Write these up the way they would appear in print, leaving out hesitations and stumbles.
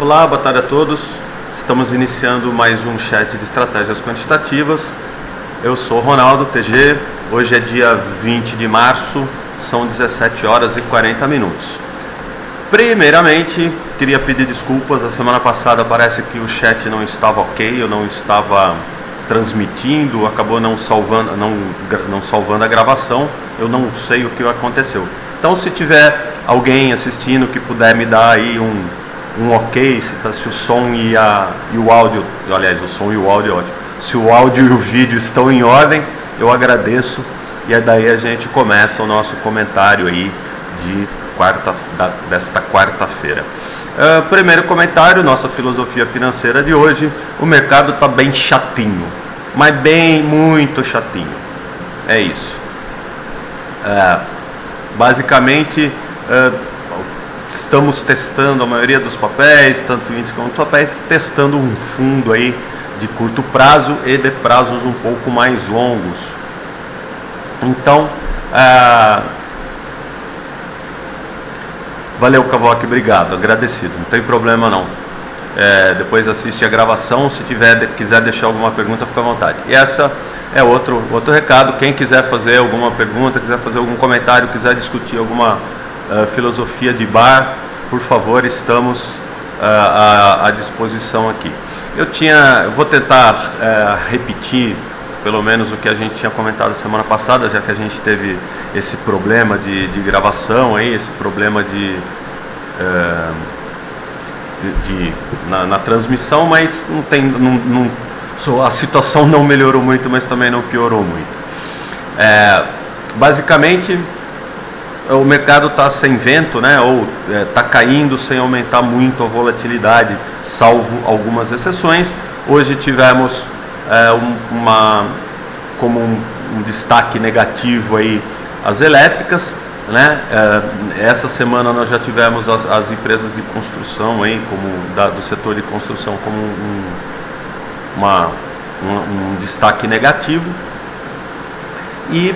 Olá, boa tarde a todos. Estamos iniciando mais um chat de estratégias quantitativas. Eu sou Ronaldo TG. Hoje é dia 20 de março, são 17 horas e 40 minutos. Primeiramente, queria pedir desculpas. A semana passada parece que o chat não estava ok, eu não estava transmitindo, acabou não salvando a gravação. Eu não sei o que aconteceu. Então, se tiver alguém assistindo que puder me dar aí um ok, se o som e o áudio, aliás, o som e o áudio é ótimo. Se o áudio e o vídeo estão em ordem, eu agradeço. E daí a gente começa o nosso comentário aí desta quarta-feira. Primeiro comentário, nossa filosofia financeira de hoje. O mercado está bem chatinho, mas muito chatinho. É isso. Basicamente, estamos testando a maioria dos papéis, tanto índice quanto papéis, testando um fundo aí de curto prazo e de prazos um pouco mais longos. Então, valeu, Cavoque, obrigado, agradecido, não tem problema não. Depois assiste a gravação, se quiser deixar alguma pergunta, fica à vontade. E essa é outro recado. Quem quiser fazer alguma pergunta, quiser fazer algum comentário, quiser discutir alguma filosofia de bar, por favor, estamos à disposição aqui. Eu vou tentar repetir pelo menos o que a gente tinha comentado semana passada, já que a gente teve esse problema de gravação aí, esse problema na transmissão, mas a situação não melhorou muito, mas também não piorou muito. Basicamente, o mercado está sem vento, né? Ou está caindo sem aumentar muito a volatilidade, salvo algumas exceções. Hoje tivemos como um destaque negativo aí as elétricas, né? Essa semana nós já tivemos as empresas de construção aí, do setor de construção, como um destaque negativo, e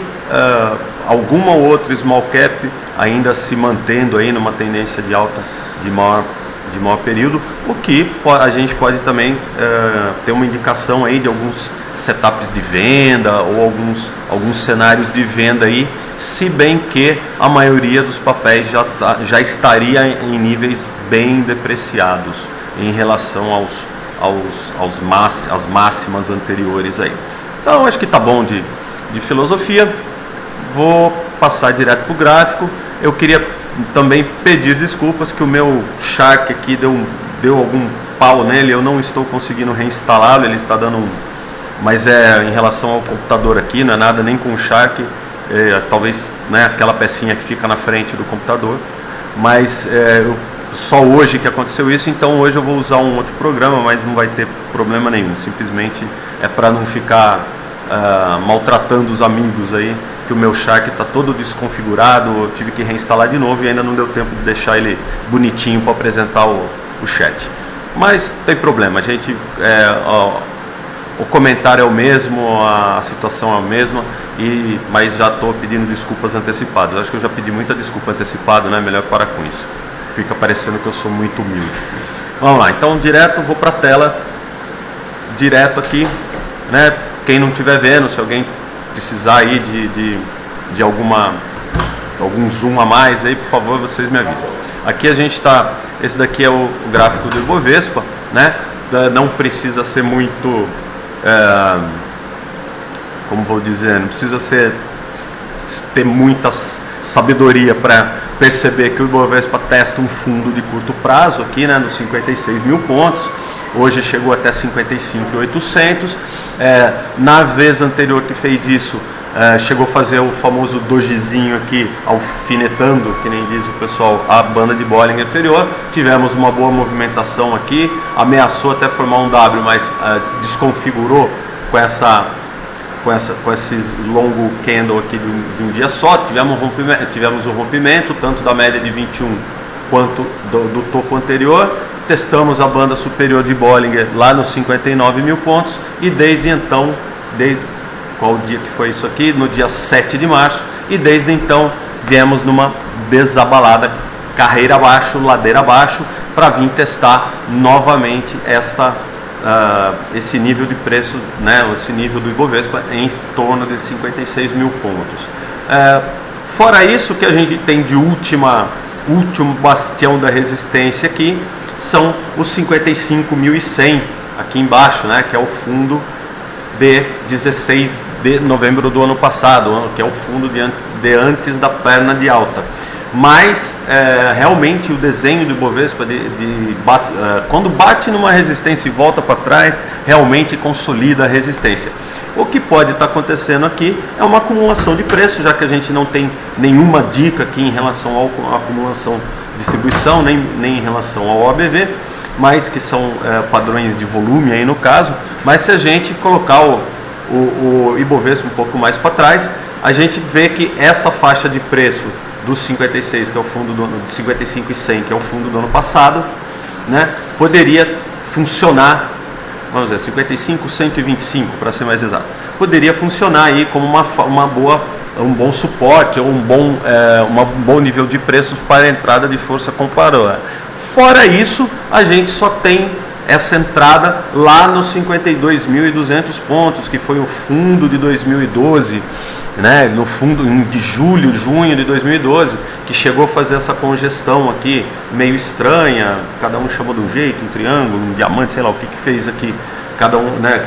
alguma outra small cap ainda se mantendo aí numa tendência de alta de maior período, o que a gente pode também ter uma indicação aí de alguns setups de venda ou alguns cenários de venda aí, se bem que a maioria dos papéis já estaria em níveis bem depreciados em relação às máximas anteriores aí. Então acho que tá bom de filosofia. Vou passar direto para o gráfico. Eu queria também pedir desculpas que o meu Shark aqui deu algum pau nele. Eu não estou conseguindo reinstalá-lo, ele está dando mas em relação ao computador aqui, não é nada nem com o Shark, talvez, né, aquela pecinha que fica na frente do computador, mas só hoje que aconteceu isso. Então hoje eu vou usar um outro programa, mas não vai ter problema nenhum, simplesmente é para não ficar maltratando os amigos aí, que o meu Shark está todo desconfigurado. Eu tive que reinstalar de novo e ainda não deu tempo de deixar ele bonitinho para apresentar o chat. Mas não tem problema, a gente, o comentário é o mesmo, a situação é a mesma, mas já estou pedindo desculpas antecipadas. Acho que eu já pedi muita desculpa antecipada, né? Melhor parar com isso. Fica parecendo que eu sou muito humilde. Vamos lá, então vou para a tela, direto aqui, né? Quem não estiver vendo, se alguém precisar aí de algum zoom a mais aí, por favor, vocês me avisam. Aqui a gente está, esse daqui é o gráfico do Ibovespa, né? Não precisa ser muito, como vou dizer, não precisa ter muita sabedoria para perceber que o Ibovespa testa um fundo de curto prazo aqui, né, nos 56 mil pontos. Hoje chegou até 55.800. Na vez anterior que fez isso, chegou a fazer o famoso dojizinho aqui, alfinetando, que nem diz o pessoal, a banda de Bollinger inferior. Tivemos uma boa movimentação aqui, ameaçou até formar um W, mas desconfigurou com esse longo candle aqui de um dia só. Tivemos um rompimento tanto da média de 21 quanto do topo anterior. Testamos a banda superior de Bollinger lá nos 59 mil pontos, e desde então, qual dia que foi isso aqui? No dia 7 de março, e desde então viemos numa desabalada, carreira abaixo, ladeira abaixo, para vir testar novamente esse nível de preço, né, esse nível do Ibovespa em torno de 56 mil pontos. Fora isso, que a gente tem de último bastião da resistência aqui, são os 55.100 aqui embaixo, né, que é o fundo de 16 de novembro do ano passado, que é o fundo de antes da perna de alta. Mas realmente o desenho do Ibovespa quando bate numa resistência e volta para trás, realmente consolida a resistência. O que pode estar acontecendo aqui é uma acumulação de preço, já que a gente não tem nenhuma dica aqui em relação à acumulação de distribuição, nem em relação ao ABV, mas que são padrões de volume aí no caso. Mas se a gente colocar o Ibovespa um pouco mais para trás, a gente vê que essa faixa de preço dos 56, que é o fundo de 55 e 100, que é o fundo do ano passado, né, poderia funcionar, vamos dizer, 55, 125 para ser mais exato, poderia funcionar aí como um bom suporte ou um bom nível de preços para a entrada de força compradora. Fora isso, a gente só tem essa entrada lá nos 52.200 pontos, que foi o fundo de 2012, né, no fundo de junho de 2012, que chegou a fazer essa congestão aqui meio estranha, cada um chamou de um jeito, um triângulo, um diamante, sei lá o que fez aqui, cada um, né,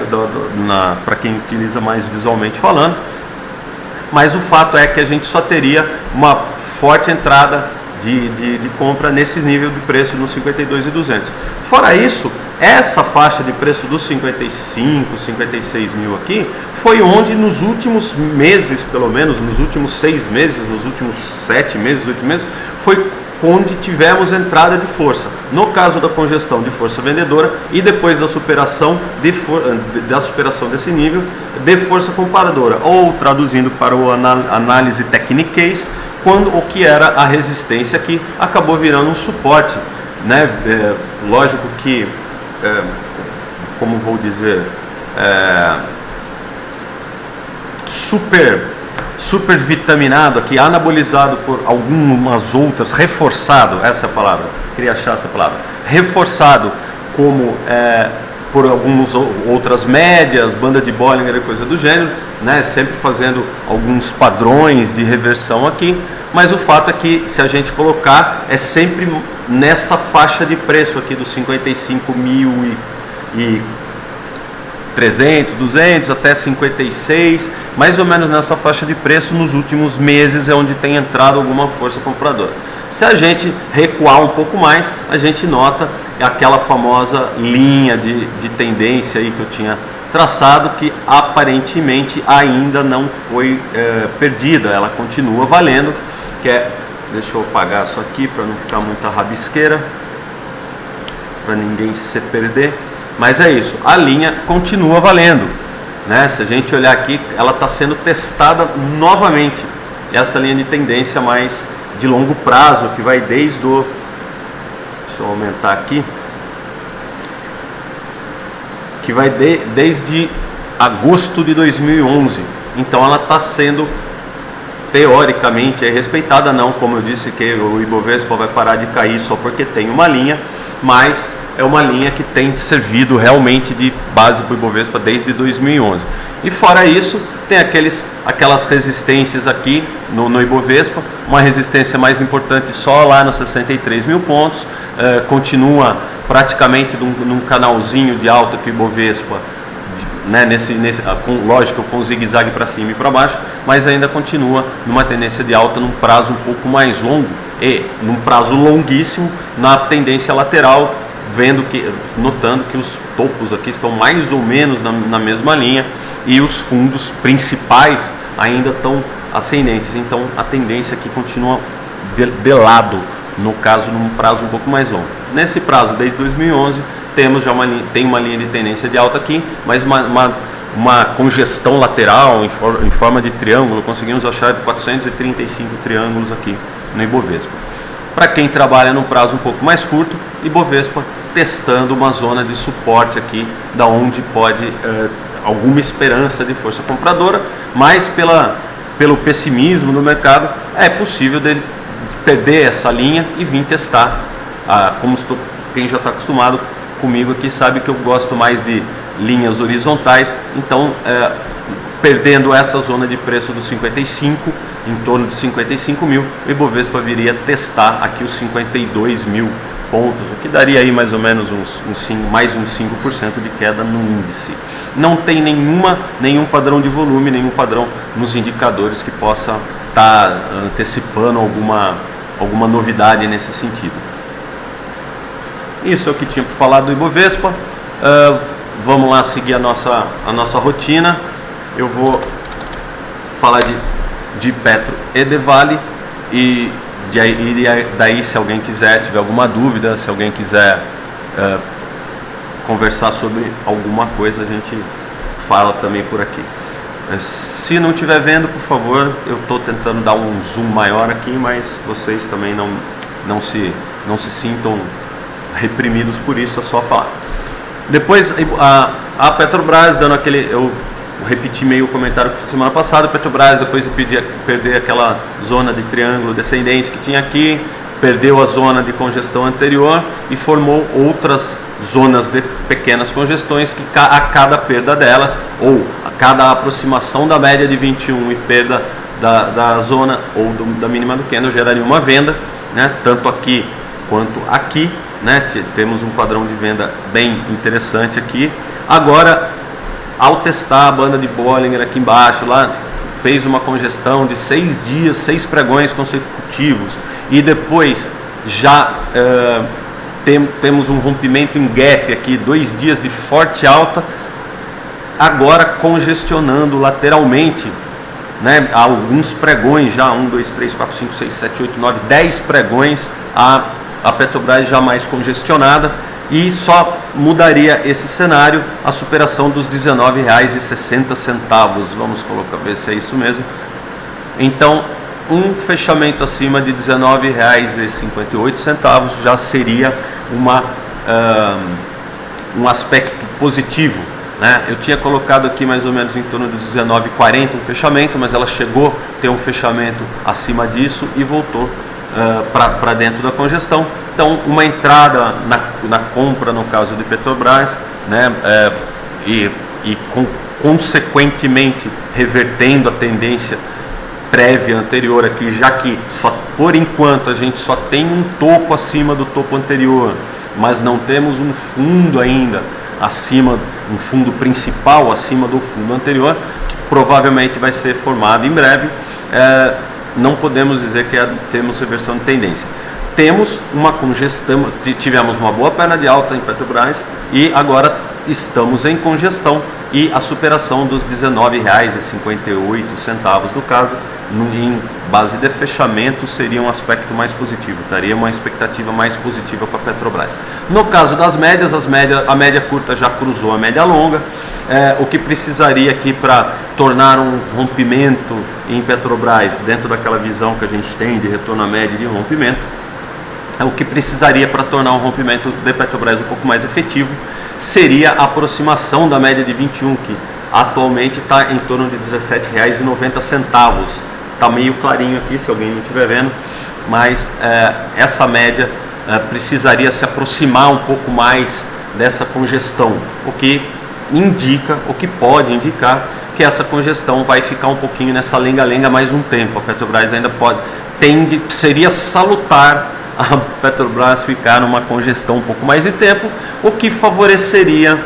para quem utiliza mais visualmente falando. Mas o fato é que a gente só teria uma forte entrada de compra nesse nível de preço nos 52.200. Fora isso, essa faixa de preço dos 55, 56 mil aqui, foi onde nos últimos meses, pelo menos nos últimos 6 meses, nos últimos 7 meses, 8 meses, foi onde tivemos entrada de força. No caso da congestão de força vendedora e depois da superação desse nível de força compradora, ou traduzindo para o análise techniquez, quando o que era a resistência aqui acabou virando um suporte, né? Lógico que, como vou dizer, super vitaminado aqui, anabolizado por algumas outras, reforçado, essa é a palavra, queria achar essa palavra, reforçado como por algumas outras médias, banda de Bollinger e coisa do gênero, né, sempre fazendo alguns padrões de reversão aqui, mas o fato é que se a gente colocar, é sempre nessa faixa de preço aqui dos 55.300, 200 até 56, mais ou menos nessa faixa de preço. Nos últimos meses é onde tem entrado alguma força compradora. Se a gente recuar um pouco mais, a gente nota aquela famosa linha de tendência aí que eu tinha traçado, que aparentemente ainda não foi perdida, ela continua valendo, deixa eu apagar isso aqui para não ficar muita rabisqueira, para ninguém se perder, mas é isso, a linha continua valendo, né? Se a gente olhar aqui, ela está sendo testada novamente, essa linha de tendência mais de longo prazo, que vai desde deixa eu aumentar aqui, que vai desde agosto de 2011. Então ela está sendo teoricamente respeitada, não como eu disse que o Ibovespa vai parar de cair só porque tem uma linha, mas é uma linha que tem servido realmente de base para o Ibovespa desde 2011. E fora isso, tem aquelas resistências aqui no Ibovespa, uma resistência mais importante só lá nos 63 mil pontos, continua praticamente num canalzinho de alta que o Ibovespa, né, lógico, com zigue-zague para cima e para baixo, mas ainda continua numa tendência de alta num prazo um pouco mais longo e num prazo longuíssimo na tendência lateral, notando que os topos aqui estão mais ou menos na mesma linha e os fundos principais ainda estão ascendentes. Então a tendência aqui continua de lado, no caso num prazo um pouco mais longo. Nesse prazo, desde 2011, temos já tem uma linha de tendência de alta aqui, mas uma congestão lateral em forma de triângulo. Conseguimos achar de 435 triângulos aqui no Ibovespa. Para quem trabalha num prazo um pouco mais curto, Ibovespa testando uma zona de suporte aqui, da onde pode alguma esperança de força compradora, mas pelo pessimismo no mercado é possível dele perder essa linha e vir testar, como quem já está acostumado comigo aqui sabe que eu gosto mais de linhas horizontais, então perdendo essa zona de preço dos 55, em torno de 55 mil, o Ibovespa viria testar aqui os 52 mil pontos, o que daria aí mais ou menos mais uns 5% de queda no índice. Não tem nenhum padrão de volume, nenhum padrão nos indicadores que possa estar antecipando alguma novidade nesse sentido. Isso é o que tinha para falar do Ibovespa. Vamos lá seguir a nossa rotina. Eu vou falar de Petro e de Vale e daí se alguém tiver alguma dúvida, se alguém quiser conversar sobre alguma coisa, a gente fala também por aqui. Se não estiver vendo, por favor, eu estou tentando dar um zoom maior aqui, mas vocês também não se sintam reprimidos por isso, é só falar. Depois a Petrobras, dando aquele... Eu repeti meio o comentário que fiz semana passada. Petrobras, depois de perder aquela zona de triângulo descendente que tinha aqui, perdeu a zona de congestão anterior e formou outras zonas de pequenas congestões que a cada perda delas, ou a cada aproximação da média de 21 e perda da zona ou da mínima do candle, geraria uma venda, né? Tanto aqui quanto aqui, né? Temos um padrão de venda bem interessante aqui. Agora, ao testar a banda de Bollinger aqui embaixo, lá fez uma congestão de 6 dias, 6 pregões consecutivos, e depois já temos um rompimento em gap aqui, 2 dias de forte alta, agora congestionando lateralmente, né? Há alguns pregões já, 1, 2, 3, 4, 5, 6, 7, 8, 9, 10 pregões, a Petrobras já mais congestionada, e só mudaria esse cenário a superação dos R$ 19,60. Vamos colocar, ver se é isso mesmo. Então, um fechamento acima de R$ 19,58 já seria um aspecto positivo, né? Eu tinha colocado aqui mais ou menos em torno de 19,40 um fechamento, mas ela chegou a ter um fechamento acima disso e voltou para dentro da congestão. Então, uma entrada na compra, no caso de Petrobras, né, e consequentemente revertendo a tendência prévia anterior aqui, já que por enquanto a gente só tem um topo acima do topo anterior, mas não temos um fundo ainda acima, um fundo principal acima do fundo anterior, que provavelmente vai ser formado em breve. Não podemos dizer que temos reversão de tendência. Temos uma congestão, tivemos uma boa perna de alta em Petrobras e agora estamos em congestão e a superação dos R$ 19,58 no caso, em base de fechamento, seria um aspecto mais positivo, daria uma expectativa mais positiva para a Petrobras. No caso das médias, a média curta já cruzou a média longa, o que precisaria aqui para tornar um rompimento em Petrobras, dentro daquela visão que a gente tem de retorno à média e de rompimento, o que precisaria para tornar um rompimento de Petrobras um pouco mais efetivo, seria a aproximação da média de 21, que atualmente está em torno de R$ 17,90. Está meio clarinho aqui, se alguém não estiver vendo, mas essa média precisaria se aproximar um pouco mais dessa congestão, o que pode indicar que essa congestão vai ficar um pouquinho nessa lenga-lenga mais um tempo. A Petrobras ainda seria salutar a Petrobras ficar numa congestão um pouco mais de tempo, o que favoreceria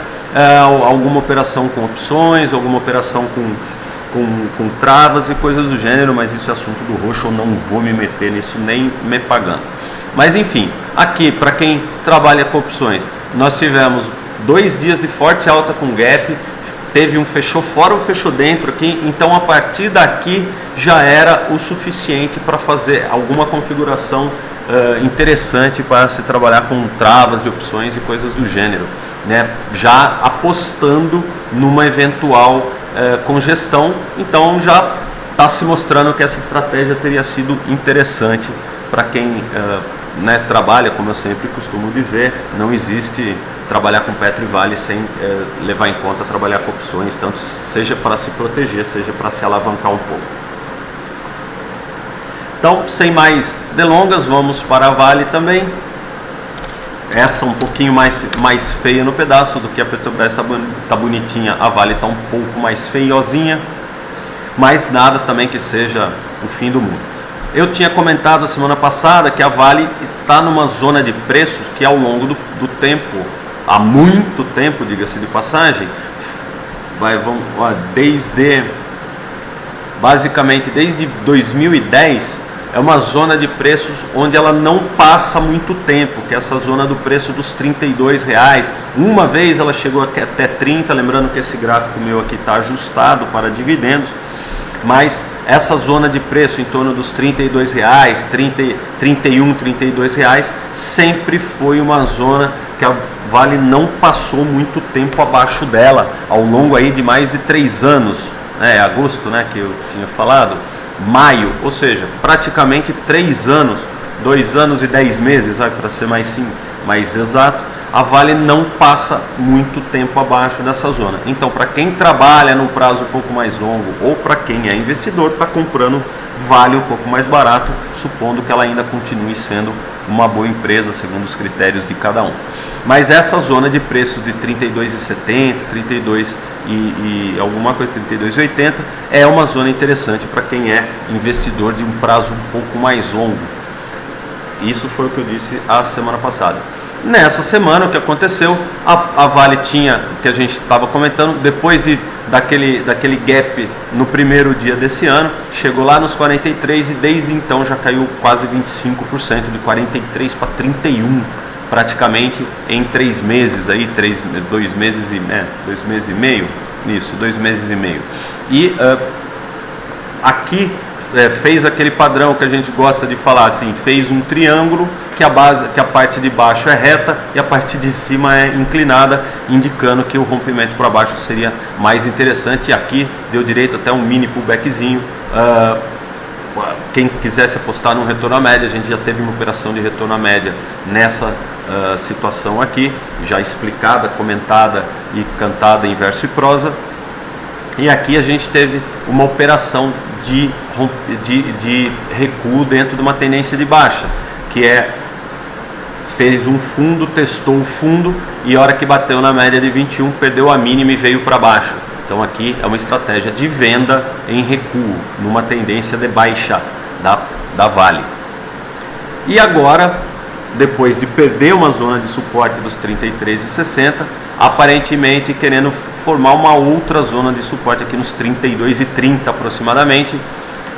alguma operação com opções, alguma operação com travas e coisas do gênero, mas isso é assunto do roxo, eu não vou me meter nisso nem me pagando. Mas enfim, aqui para quem trabalha com opções, nós tivemos 2 dias de forte alta com gap, teve um fechou fora ou fechou dentro aqui, então a partir daqui já era o suficiente para fazer alguma configuração interessante para se trabalhar com travas de opções e coisas do gênero, né? Já apostando numa eventual congestão, então já está se mostrando que essa estratégia teria sido interessante para quem né, trabalha, como eu sempre costumo dizer, não existe trabalhar com Petro e Vale sem levar em conta trabalhar com opções, tanto seja para se proteger, seja para se alavancar um pouco. Então, sem mais delongas, vamos para a Vale também. essa um pouquinho mais feia no pedaço do que a Petrobras está bonitinha, a Vale está um pouco mais feiozinha, mas nada também que seja o fim do mundo. Eu tinha comentado semana passada que a Vale está numa zona de preços que ao longo do tempo, há muito tempo, diga-se de passagem, basicamente desde 2010, é uma zona de preços onde ela não passa muito tempo, que é essa zona do preço dos R$32. Uma vez ela chegou até 30, lembrando que esse gráfico meu aqui está ajustado para dividendos, mas essa zona de preço em torno dos R$32, 31, R$32, sempre foi uma zona que a Vale não passou muito tempo abaixo dela, ao longo aí de mais de 3 anos, agosto, que eu tinha falado, maio, ou seja, praticamente 3 anos, 2 anos e 10 meses, para ser mais exato, a Vale não passa muito tempo abaixo dessa zona. Então, para quem trabalha num prazo um pouco mais longo, ou para quem é investidor, está comprando Vale um pouco mais barato, supondo que ela ainda continue sendo uma boa empresa, segundo os critérios de cada um. Mas essa zona de preços de 32,70, 32 e alguma coisa, 32,80, é uma zona interessante para quem é investidor de um prazo um pouco mais longo. Isso foi o que eu disse a semana passada. Nessa semana, o que aconteceu, a Vale tinha, que a gente estava comentando, depois daquele gap no primeiro dia desse ano, chegou lá nos 43 e desde então já caiu quase 25%, de 43 para 31, praticamente em 3 meses, 2 meses e meio, isso, 2 meses e meio. E aqui fez aquele padrão que a gente gosta de falar, assim, fez um triângulo que a parte de baixo é reta e a parte de cima é inclinada, indicando que o rompimento para baixo seria mais interessante. E aqui deu direito até um mini pullbackzinho. Quem quisesse apostar no retorno à média, a gente já teve uma operação de retorno à média nessa situação aqui, já explicada, comentada e cantada em verso e prosa. E aqui a gente teve uma operação de recuo dentro de uma tendência de baixa, que fez um fundo, testou o fundo e a hora que bateu na média de 21 perdeu a mínima e veio para baixo. Então aqui é uma estratégia de venda em recuo, numa tendência de baixa da Vale. E agora, depois de perder uma zona de suporte dos 33,60, aparentemente querendo formar uma outra zona de suporte aqui nos 32,30 aproximadamente,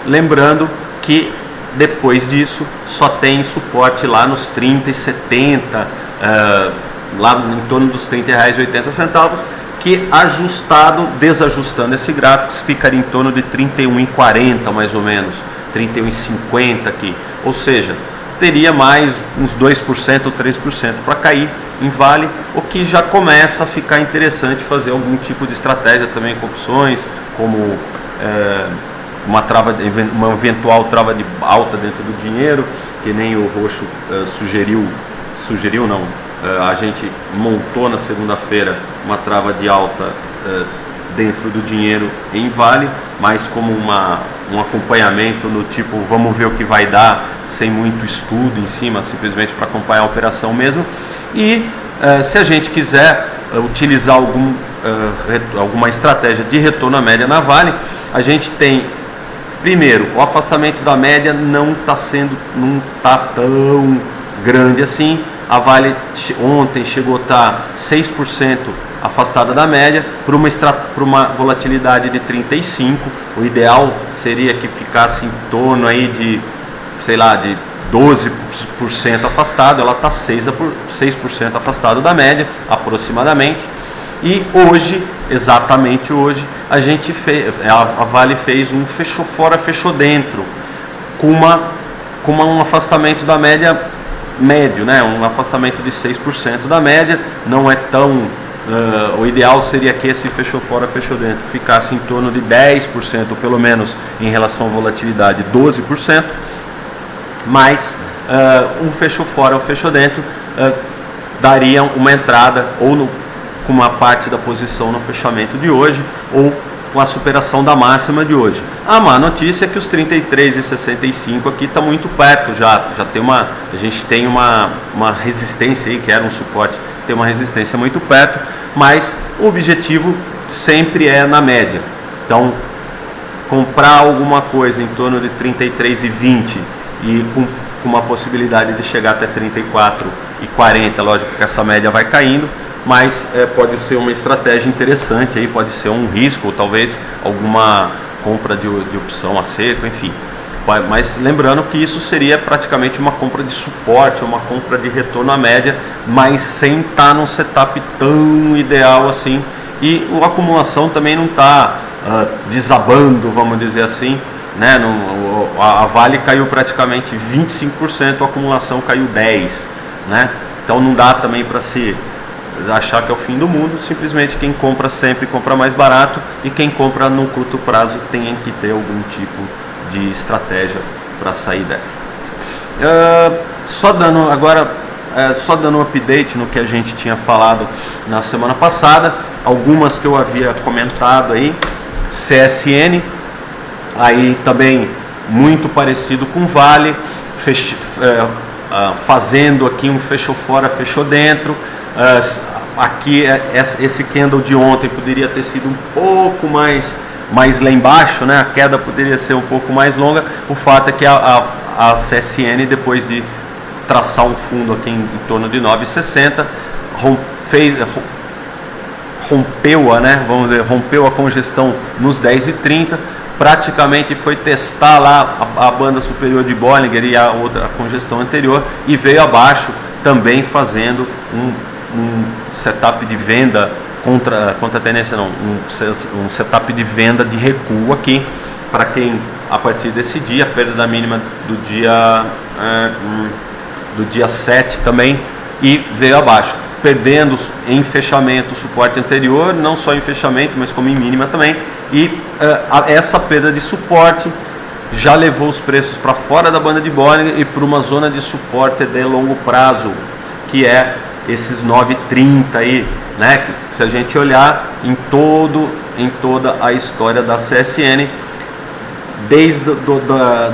lembrando que depois disso só tem suporte lá nos 30,70, lá em torno dos R$30,80, que desajustando esse gráfico, ficaria em torno de 31,40 mais ou menos, 31,50 aqui, ou seja, teria mais uns 2% ou 3% para cair em Vale, o que já começa a ficar interessante fazer algum tipo de estratégia também com opções, como uma eventual trava de alta dentro do dinheiro, que nem o Roxo sugeriu não, a gente montou na segunda-feira uma trava de alta dentro do dinheiro em Vale, mas como um acompanhamento no tipo, vamos ver o que vai dar, sem muito estudo em cima, simplesmente para acompanhar a operação mesmo. E se a gente quiser utilizar alguma estratégia de retorno à média na Vale, a gente tem, primeiro, o afastamento da média não está tão grande assim. A Vale ontem chegou a estar 6% afastada da média, por uma volatilidade de 35. O ideal seria que ficasse em torno aí de 12% afastado. Ela está 6% afastado da média, aproximadamente. E hoje, exatamente hoje, a Vale fez um fechou fora, fechou dentro, com um afastamento da média médio, um afastamento de 6% da média. Não é tão... o ideal seria que esse fechou fora, fechou dentro ficasse em torno de 10%, ou pelo menos em relação à volatilidade 12%, mas um fechou fora ou fechou dentro daria uma entrada ou com uma parte da posição no fechamento de hoje, ou com a superação da máxima de hoje. A má notícia é que os 33,65 aqui está muito perto já tem a gente tem uma resistência aí, que era um suporte, tem uma resistência muito perto, mas o objetivo sempre é na média. Então, comprar alguma coisa em torno de 33,20 e com uma possibilidade de chegar até 34,40, lógico que essa média vai caindo, mas pode ser uma estratégia interessante, aí pode ser um risco, ou talvez alguma compra de opção a seco, enfim. Mas lembrando que isso seria praticamente uma compra de suporte, uma compra de retorno à média, mas sem estar num setup tão ideal assim. E a acumulação também não está desabando, vamos dizer assim, né? A Vale caiu praticamente 25%, a acumulação caiu 10%, né? Então não dá também para se achar que é o fim do mundo. Simplesmente quem compra sempre compra mais barato, e quem compra no curto prazo tem que ter algum tipo de estratégia para sair dessa. Só dando um update no que a gente tinha falado na semana passada, algumas que eu havia comentado aí. CSN, aí também muito parecido com Vale, fazendo aqui um fechou fora, fechou dentro. Aqui esse candle de ontem poderia ter sido um pouco mais lá embaixo, né? A queda poderia ser um pouco mais longa. O fato é que a CSN, depois de traçar um fundo aqui em torno de 9,60, rompeu a congestão nos 10,30, praticamente foi testar lá a banda superior de Bollinger e a congestão anterior, e veio abaixo, também fazendo um setup de venda contra a tendência, não, um setup de venda de recuo aqui, para quem a partir desse dia, a perda da mínima do dia 7 também, e veio abaixo, perdendo em fechamento o suporte anterior, não só em fechamento, mas como em mínima também, e essa perda de suporte já levou os preços para fora da banda de Bollinger e para uma zona de suporte de longo prazo, que é esses 9,30 aí, né? Se a gente olhar em toda a história da CSN, desde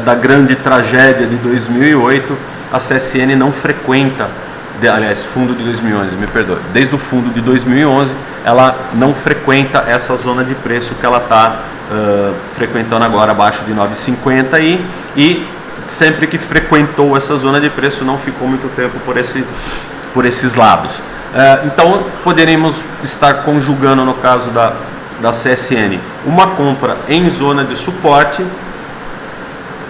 da grande tragédia de 2008, a CSN não frequenta, fundo de 2011, me perdoe, desde o fundo de 2011, ela não frequenta essa zona de preço que ela está frequentando agora, abaixo de 9,50 aí, e sempre que frequentou essa zona de preço não ficou muito tempo por esses lados. Então poderíamos estar conjugando, no caso da CSN, uma compra em zona de suporte,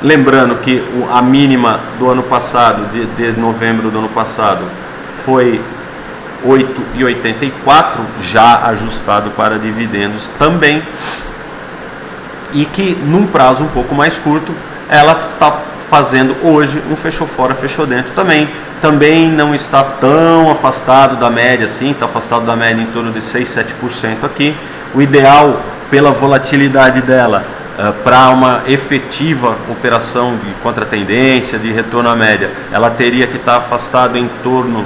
lembrando que a mínima do ano passado, de novembro do ano passado, foi 8,84, já ajustado para dividendos também, e que num prazo um pouco mais curto ela está fazendo hoje um fechou fora, fechou dentro também não está tão afastado da média assim, está afastado da média em torno de 6, 7% aqui. O ideal, pela volatilidade dela, para uma efetiva operação de contratendência, de retorno à média, ela teria que estar afastada em torno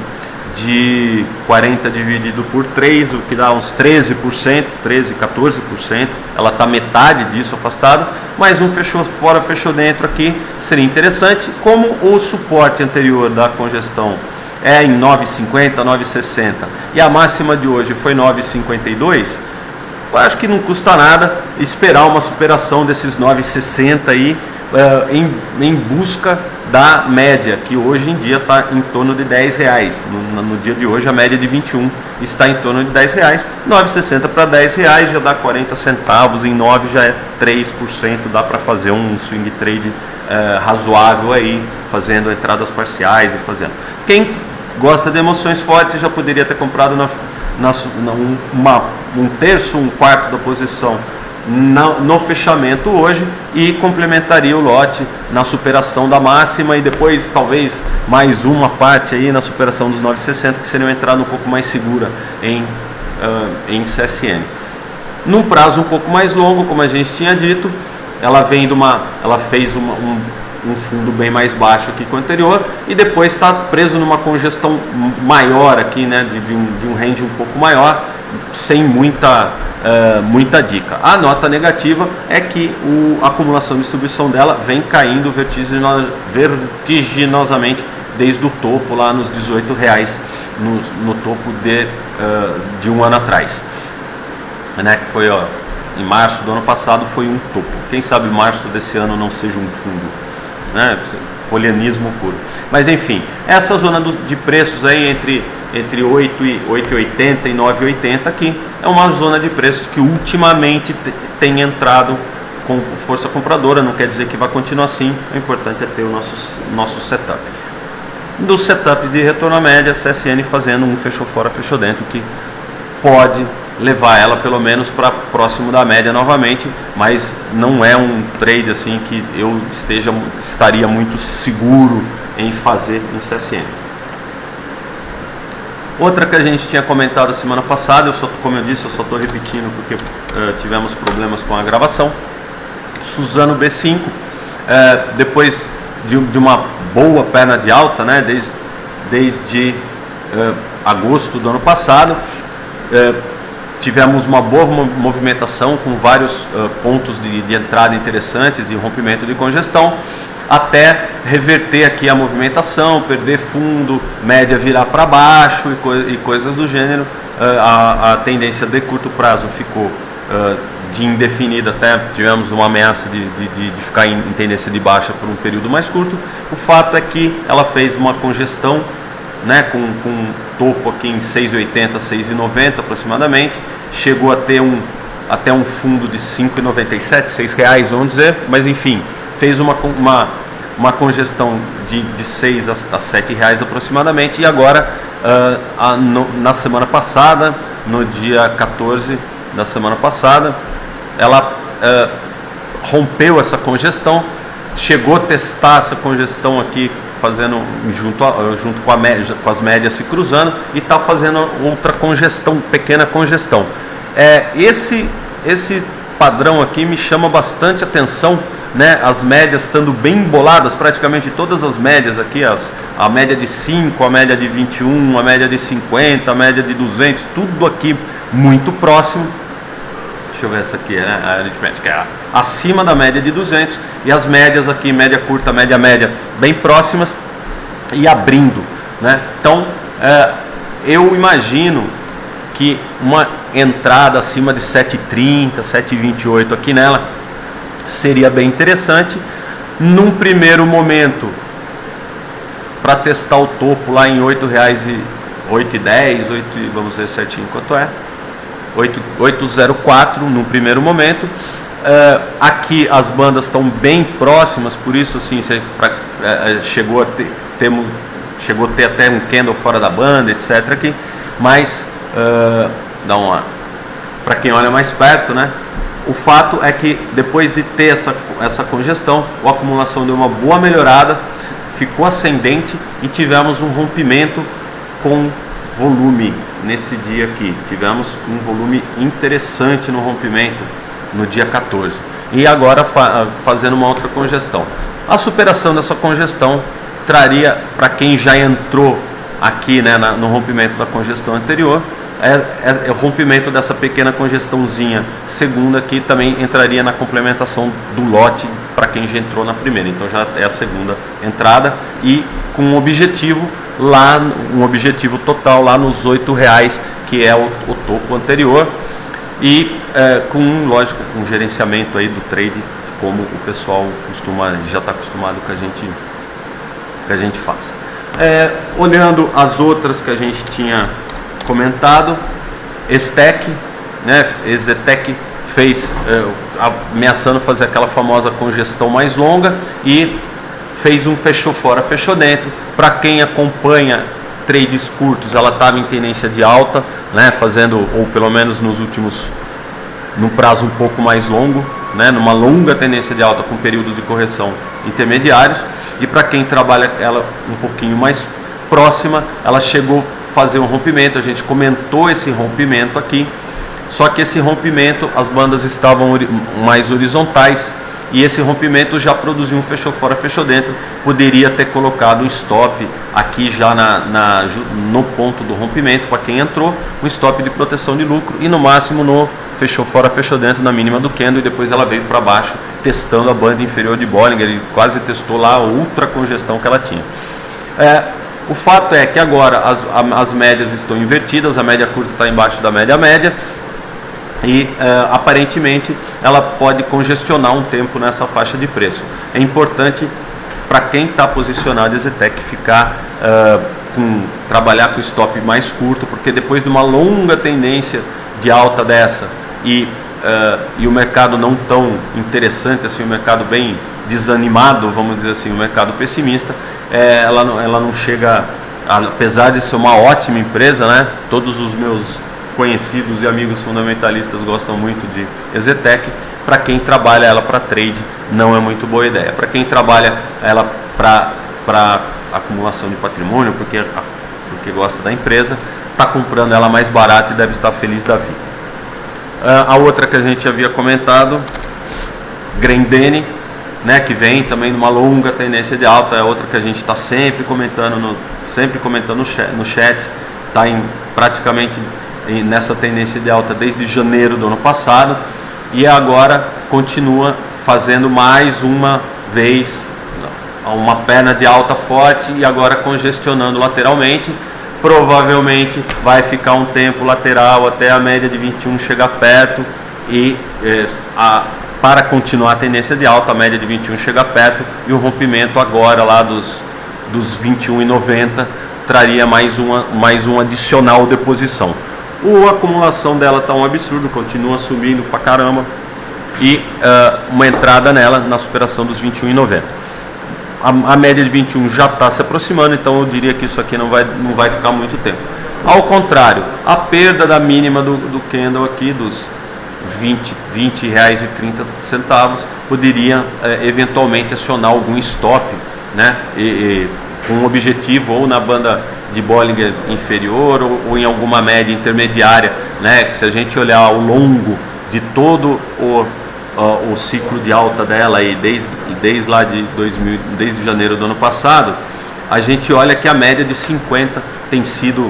de 40 dividido por 3, o que dá uns 13%, 13, 14%, ela está metade disso afastada, mas um fechou fora, fechou dentro aqui seria interessante. Como o suporte anterior da congestão é em 9,50, 9,60 e a máxima de hoje foi 9,52, eu acho que não custa nada esperar uma superação desses 9,60 aí, em busca da média, que hoje em dia está em torno de R$10. No dia de hoje a média de 21 está em torno de R$10. 9,60 para R$10 já dá 40 centavos, em 9 já é 3%, dá para fazer um swing trade razoável aí, fazendo entradas parciais e fazendo. Quem gosta de emoções fortes já poderia ter comprado um terço, um quarto da posição no fechamento hoje, e complementaria o lote na superação da máxima, e depois talvez mais uma parte aí na superação dos 9,60, que seria uma entrada um pouco mais segura em CSN. Num prazo um pouco mais longo, como a gente tinha dito, ela fez um fundo bem mais baixo aqui que o anterior, e depois está preso numa congestão maior aqui, né, de um range um pouco maior, sem muita muita dica. A nota negativa é que a acumulação e distribuição dela vem caindo vertiginosamente desde o topo lá nos R$18 no topo de um ano atrás, né, que foi em março do ano passado, foi um topo. Quem sabe março desse ano não seja um fundo, né, polianismo puro. Mas enfim, essa zona de preços aí entre 8,80 e 9,80 aqui é uma zona de preços que ultimamente tem entrado com força compradora. Não quer dizer que vai continuar assim, o importante é ter o nosso setup. Dos setups de retorno à média, CSN fazendo um fechou fora, fechou dentro, que pode levar ela pelo menos para próximo da média novamente, mas não é um trade assim que eu estaria muito seguro em fazer em CSN. Outra que a gente tinha comentado semana passada, como eu disse, eu só estou repetindo porque tivemos problemas com a gravação. Suzano B5, depois de uma boa perna de alta, né, desde agosto do ano passado, tivemos uma boa movimentação com vários pontos de entrada interessantes e rompimento de congestão, até reverter aqui a movimentação, perder fundo, média virar para baixo e coisas do gênero. A tendência de curto prazo ficou de indefinida, até tivemos uma ameaça de ficar em tendência de baixa por um período mais curto. O fato é que ela fez uma congestão, né, com topo aqui em 6,80, 6,90 aproximadamente, chegou a ter até um fundo de 5,97, R$6, vamos dizer, mas enfim, fez uma congestão de 6 a R$7 aproximadamente, e agora na semana passada, no dia 14 da semana passada, ela rompeu essa congestão, chegou a testar essa congestão aqui, fazendo junto com as médias se cruzando, e está fazendo outra congestão, pequena congestão. Esse padrão aqui me chama bastante atenção, né? As médias estando bem emboladas, praticamente todas as médias aqui, a média de 5, a média de 21, a média de 50, a média de 200, tudo aqui muito próximo. Deixa eu ver essa aqui, né? A aritmética é acima da média de 200, e as médias aqui, média curta, média, bem próximas e abrindo, né? Então, eu imagino que uma entrada acima de 7,30, 7,28 aqui nela seria bem interessante. Num primeiro momento, para testar o topo lá em R$8,10, vamos ver certinho quanto é, 8,04 no primeiro momento. Aqui as bandas estão bem próximas, por isso assim, chegou a ter até um candle fora da banda, etc. aqui, mas para quem olha mais perto, né? O fato é que depois de ter essa congestão, a acumulação deu uma boa melhorada, ficou ascendente e tivemos um rompimento com volume nesse dia aqui. Tivemos um volume interessante no rompimento no dia 14. E agora fazendo uma outra congestão. A superação dessa congestão traria, para quem já entrou aqui, né, no rompimento da congestão anterior, o rompimento dessa pequena congestãozinha segunda, que também entraria na complementação do lote para quem já entrou na primeira. Então já é a segunda entrada, e com um objetivo total lá nos R$8, que é o topo anterior, e lógico, com gerenciamento aí do trade, como o pessoal já está acostumado que a gente faz. Olhando as outras que a gente tinha comentado, Extec, né, Exetec fez, ameaçando fazer aquela famosa congestão mais longa, e fez um fechou fora, fechou dentro. Para quem acompanha trades curtos, ela estava em tendência de alta, né, fazendo, ou pelo menos num prazo um pouco mais longo, né, numa longa tendência de alta com períodos de correção intermediários. E para quem trabalha ela um pouquinho mais próxima, ela chegou a fazer um rompimento. A gente comentou esse rompimento aqui, só que esse rompimento, as bandas estavam mais horizontais, e esse rompimento já produziu um fechou fora, fechou dentro. Poderia ter colocado um stop aqui já no ponto do rompimento para quem entrou, um stop de proteção de lucro, e no máximo no fechou fora, fechou dentro na mínima do candle, e depois ela veio para baixo testando a banda inferior de Bollinger. Ele quase testou lá a ultra congestão que ela tinha. O fato é que agora as médias estão invertidas, a média curta está embaixo da média média, e aparentemente ela pode congestionar um tempo nessa faixa de preço. É importante para quem está posicionado em Zetec ficar trabalhar com stop mais curto, porque depois de uma longa tendência de alta dessa e o mercado não tão interessante assim, o mercado bem desanimado, vamos dizer assim, o mercado pessimista, ela não chega, apesar de ser uma ótima empresa, né? Todos os meus conhecidos e amigos fundamentalistas gostam muito de Zetec. Para quem trabalha ela para trade, não é muito boa ideia. Para quem trabalha ela para acumulação de patrimônio, porque gosta da empresa, está comprando ela mais barata e deve estar feliz da vida. A outra que a gente havia comentado, Grendene, né, que vem também numa longa tendência de alta, é outra que a gente está sempre comentando no chat, está praticamente nessa tendência de alta desde janeiro do ano passado, e agora continua fazendo mais uma vez uma perna de alta forte e agora congestionando lateralmente. Provavelmente vai ficar um tempo lateral até a média de 21 chegar perto, e para continuar a tendência de alta, a média de 21 chega perto, e o rompimento agora lá dos 21,90 traria mais um adicional de posição. A acumulação dela está um absurdo, continua subindo pra caramba, e uma entrada nela na superação dos 21,90. A média de 21 já está se aproximando, então eu diria que isso aqui não vai ficar muito tempo. Ao contrário, a perda da mínima do candle aqui, dos R$20,30, poderia eventualmente acionar algum stop, né? Com um objetivo ou na banda de Bollinger inferior ou em alguma média intermediária, né? Que se a gente olhar ao longo de todo o ciclo de alta dela aí, desde lá desde janeiro do ano passado, a gente olha que a média de 50 tem sido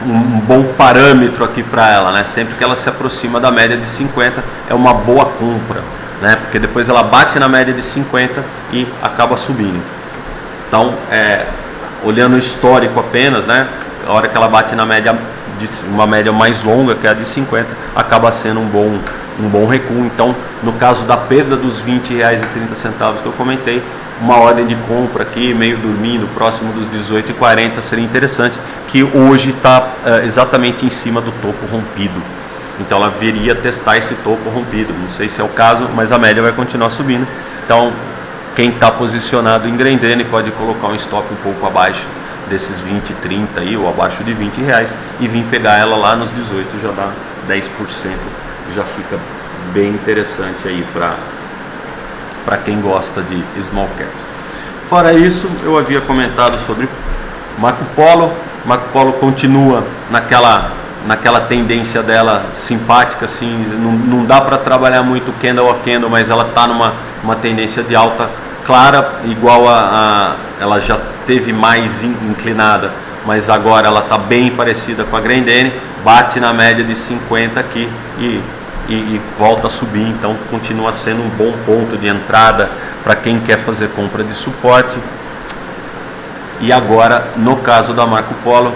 um bom parâmetro aqui para ela, né? Sempre que ela se aproxima da média de 50 é uma boa compra, né? Porque depois ela bate na média de 50 e acaba subindo. Então, olhando o histórico apenas, né? A hora que ela bate na média uma média mais longa, que é a de 50, acaba sendo um bom recuo. Então, no caso da perda dos R$20,30 que eu comentei, uma ordem de compra aqui, meio dormindo, próximo dos 18,40 seria interessante, que hoje está exatamente em cima do topo rompido. Então ela viria testar esse topo rompido, não sei se é o caso, mas a média vai continuar subindo. Então quem está posicionado em Grendene pode colocar um stop um pouco abaixo desses 20, 30 aí, ou abaixo de R$20, e vir pegar ela lá nos 18, já dá 10%, já fica bem interessante aí para quem gosta de small caps. Fora isso, eu havia comentado sobre Marco Polo. Marco Polo continua naquela tendência dela simpática, assim, não dá para trabalhar muito candle a candle, mas ela está numa tendência de alta clara, igual ela já teve mais inclinada, mas agora ela está bem parecida com a Grendene, bate na média de 50 aqui e volta a subir. Então continua sendo um bom ponto de entrada para quem quer fazer compra de suporte. E agora, no caso da Marco Polo,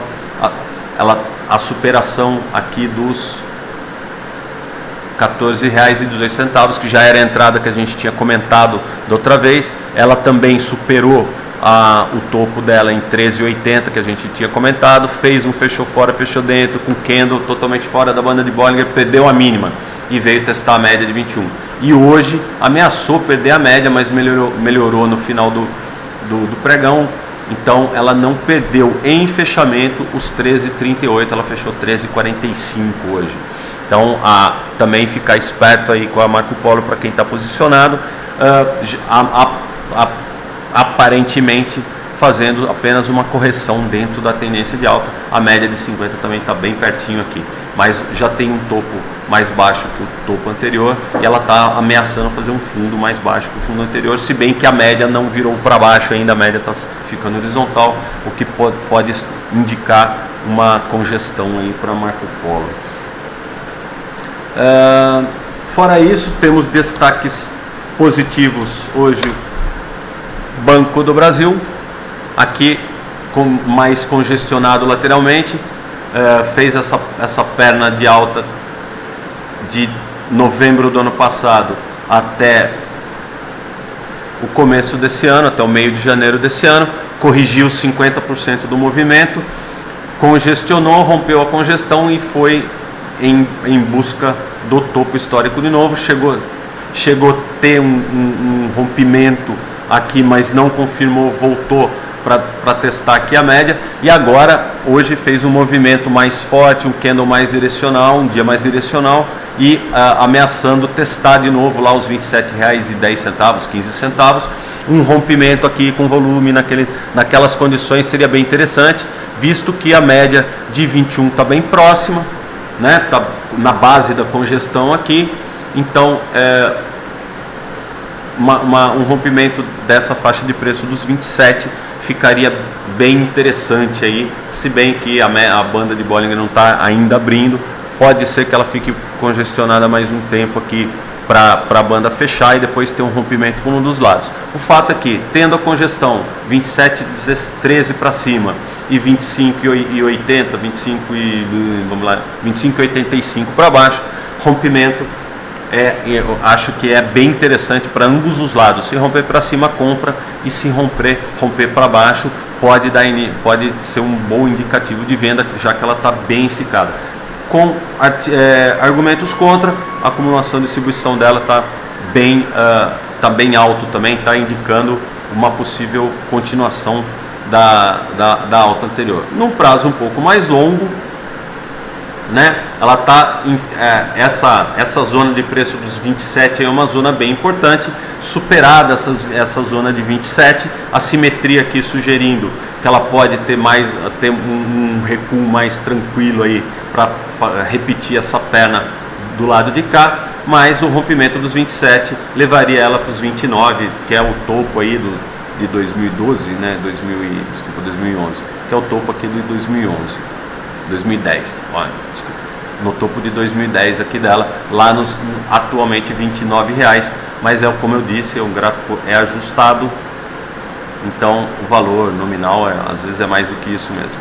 a superação aqui dos R$14,18, que já era a entrada que a gente tinha comentado da outra vez, ela também superou o topo dela em 13,80 que a gente tinha comentado, fez um fechou fora, fechou dentro, com candle totalmente fora da banda de Bollinger, perdeu a mínima e veio testar a média de 21. E hoje ameaçou perder a média, mas melhorou no final do pregão. Então ela não perdeu em fechamento os 13,38, ela fechou 13,45 hoje. Então também ficar esperto aí com a Marco Polo para quem está posicionado, aparentemente fazendo apenas uma correção dentro da tendência de alta. A média de 50 também está bem pertinho aqui. mas já tem um topo mais baixo que o topo anterior e ela está ameaçando fazer um fundo mais baixo que o fundo anterior, se bem que a média não virou para baixo ainda, a média está ficando horizontal, o que pode indicar uma congestão aí para Marco Polo. Fora isso, temos destaques positivos hoje. Banco do Brasil, aqui mais congestionado lateralmente, fez essa perna de alta de novembro do ano passado até o começo desse ano, até o meio de janeiro desse ano, corrigiu 50% do movimento, congestionou, rompeu a congestão e foi em busca do topo histórico de novo, chegou a ter um rompimento aqui, mas não confirmou, voltou para testar aqui a média, e agora hoje fez um movimento mais forte, um candle mais direcional, um dia mais direcional, e ameaçando testar de novo lá os R$ 27,10, 15 centavos, um rompimento aqui com volume naquelas condições seria bem interessante, visto que a média de 21 está bem próxima, né? Tá na base da congestão aqui, então um rompimento dessa faixa de preço dos 27 ficaria bem interessante aí, se bem que a banda de Bollinger não está ainda abrindo, pode ser que ela fique congestionada mais um tempo aqui para a banda fechar e depois ter um rompimento por um dos lados. O fato é que, tendo a congestão 27,13 para cima e 25,80, 25,85 para baixo, rompimento eu acho que é bem interessante para ambos os lados. Se romper para cima, compra, e se romper para baixo, pode ser um bom indicativo de venda, já que ela está bem esticada. Com argumentos contra, a acumulação e distribuição dela está bem alto também, está indicando uma possível continuação da alta anterior. Num prazo um pouco mais longo, né, ela está essa zona de preço dos 27 é uma zona bem importante. Superada essa zona de 27, a simetria aqui sugerindo que ela pode ter um recuo mais tranquilo aí para repetir essa perna do lado de cá, mas o rompimento dos 27 levaria ela para os 29, que é o topo aí de 2012, né, 2011, que é o topo aqui de 2010, olha, desculpa, no topo de 2010 aqui dela, lá atualmente R$29, mas como eu disse, o gráfico é ajustado, então o valor nominal às vezes é mais do que isso mesmo.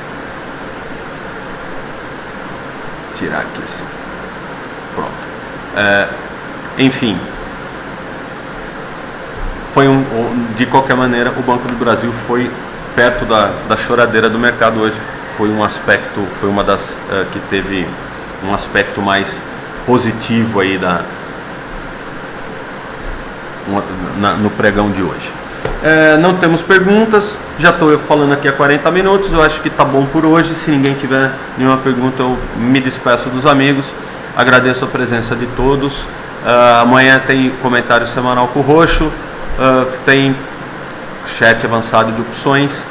Tirar aqui assim, pronto. Enfim, de qualquer maneira, o Banco do Brasil foi perto da choradeira do mercado hoje. Foi uma das que teve um aspecto mais positivo aí no pregão de hoje. Não temos perguntas, já estou falando aqui há 40 minutos, eu acho que está bom por hoje. Se ninguém tiver nenhuma pergunta, eu me despeço dos amigos, agradeço a presença de todos. Amanhã tem comentário semanal com o Roxo, tem chat avançado de opções.